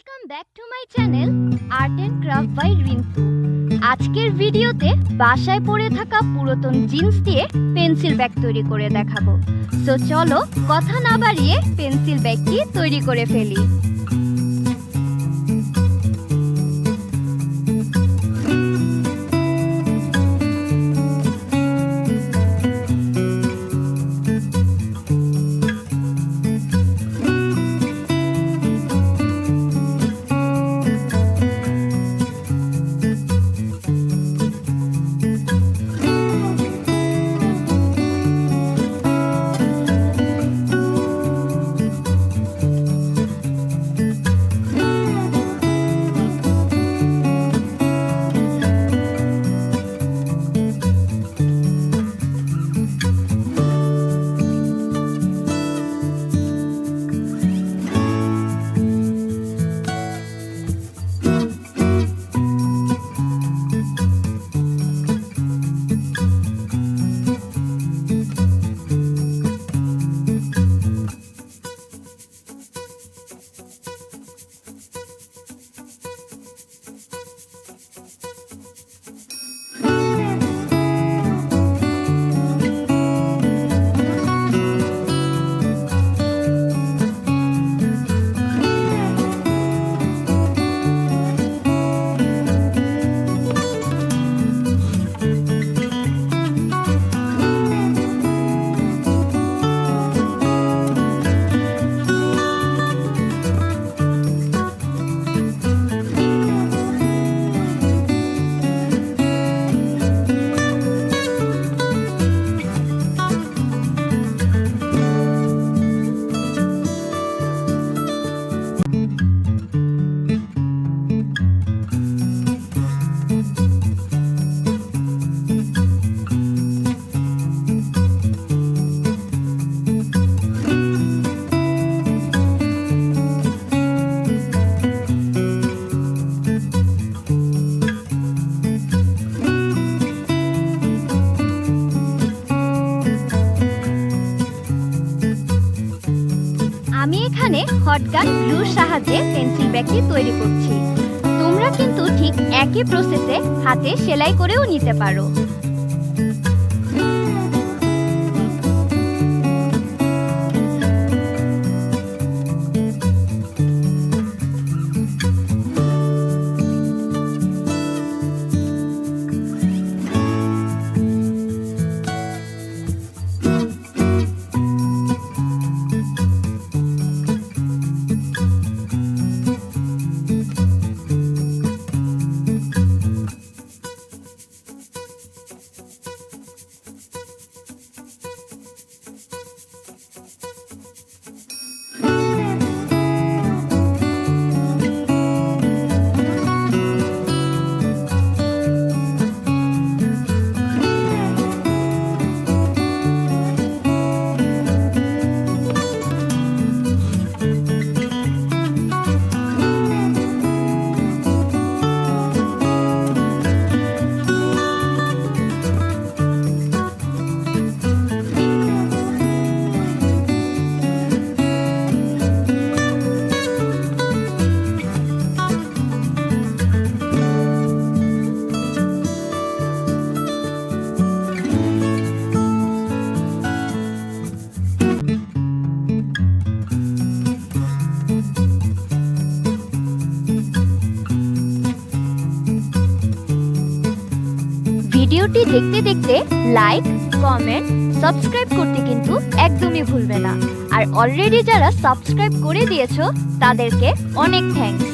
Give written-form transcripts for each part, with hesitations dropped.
Welcome back to my channel art and craft by Rintu. আজকের ভিডিওতে বাসায় পড়ে থাকা পুরাতন জিন্স দিয়ে পেন্সিল ব্যাগ তৈরি করে দেখাবো। সো চলো কথা না বাড়িয়ে পেন্সিল ব্যাগটি তৈরি করে ফেলি। আমি এখানে হটগান গ্লুর সাহায্যে পেন্সিল ব্যাগটি তৈরি করছি। তোমরা কিন্তু ঠিক একই প্রসেসে হাতে সেলাই করেও নিতে পারো। ভিডিওটি দেখতে দেখতে লাইক, কমেন্ট, সাবস্ক্রাইব করতে কিন্তু একদমই ভুলবে না। আর অলরেডি যারা সাবস্ক্রাইব করে দিয়েছো তাদেরকে অনেক থ্যাঙ্কস।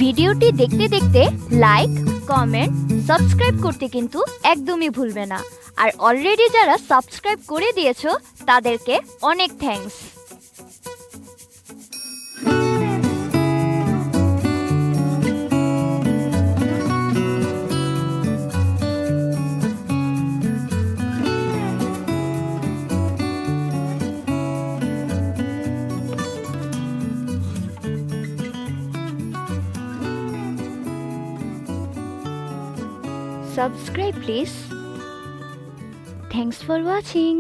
ভিডিওটি দেখতে দেখতে লাইক, কমেন্ট, সাবস্ক্রাইব করতে কিন্তু একদমই ভুলবে না। আর অলরেডি যারা সাবস্ক্রাইব করে দিয়েছো তাদেরকে অনেক thanks. Subscribe please. Thanks for watching.